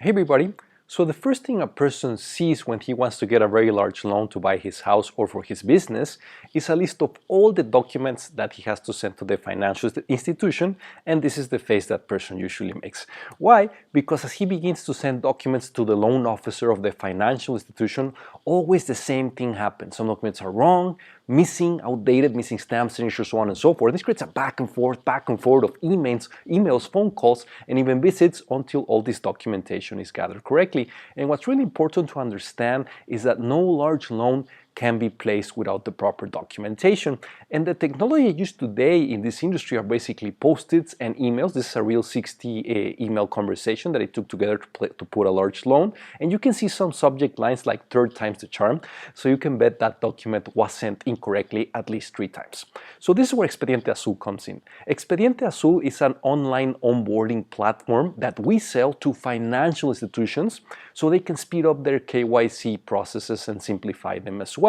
Hey everybody! So the first thing a person sees when he wants to get a very large loan to buy his house or for his business is a list of all the documents that he has to send to the financial institution, and this is the face that person usually makes. Why? Because as he begins to send documents to the loan officer of the financial institution, always the same thing happens. Some documents are wrong, missing, outdated, missing stamps, signatures, so on and so forth. This creates a back and forth of emails, phone calls, and even visits until all this documentation is gathered correctly. And what's really important to understand is that no large loan can be placed without the proper documentation. And the technology used today in this industry are basically post-its and emails. This is a real 60 email conversation that it took together to put a large loan. And you can see some subject lines like third time's the charm. So you can bet that document was sent incorrectly at least 3 times. So this is where Expediente Azul comes in. Expediente Azul is an online onboarding platform that we sell to financial institutions so they can speed up their KYC processes and simplify them as well.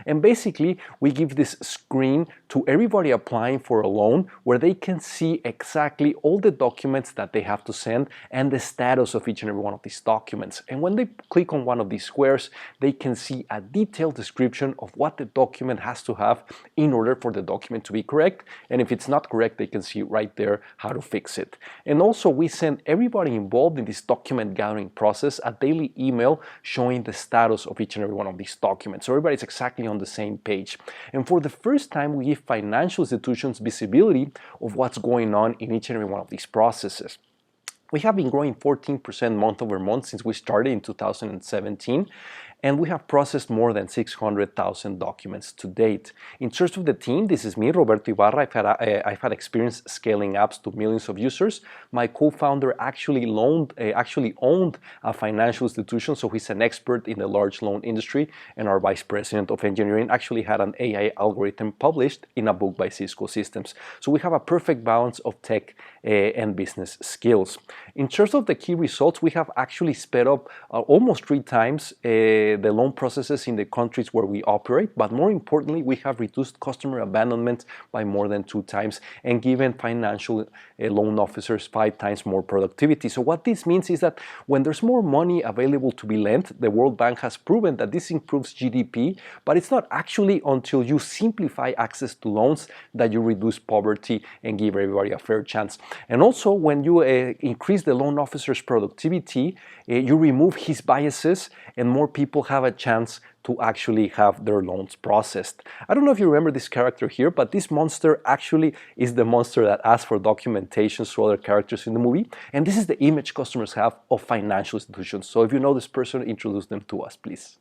And basically, we give this screen to everybody applying for a loan where they can see exactly all the documents that they have to send and the status of each and every one of these documents. And when they click on one of these squares, they can see a detailed description of what the document has to have in order for the document to be correct. And if it's not correct, they can see right there how to fix it. And also, we send everybody involved in this document gathering process a daily email showing the status of each and every one of these documents. So everybody's exactly on the same page. And for the first time, we give financial institutions visibility of what's going on in each and every one of these processes. We have been growing 14% month over month since we started in 2017, and we have processed more than 600,000 documents to date. In terms of the team, this is me, Roberto Ibarra. I've had experience scaling apps to millions of users. My co-founder actually owned a financial institution, so he's an expert in the large loan industry, and our vice president of engineering actually had an AI algorithm published in a book by Cisco Systems. So we have a perfect balance of tech and business skills. In terms of the key results, we have actually sped up almost 3 times the loan processes in the countries where we operate, but more importantly, we have reduced customer abandonment by more than 2 times and given financial loan officers 5 times more productivity. So what this means is that when there's more money available to be lent, the World Bank has proven that this improves GDP, but it's not actually until you simplify access to loans that you reduce poverty and give everybody a fair chance. And also, when you increase the loan officer's productivity, you remove his biases and more people have a chance to actually have their loans processed. I don't know if you remember this character here, but this monster actually is the monster that asks for documentations to other characters in the movie. And this is the image customers have of financial institutions. So if you know this person, introduce them to us, please.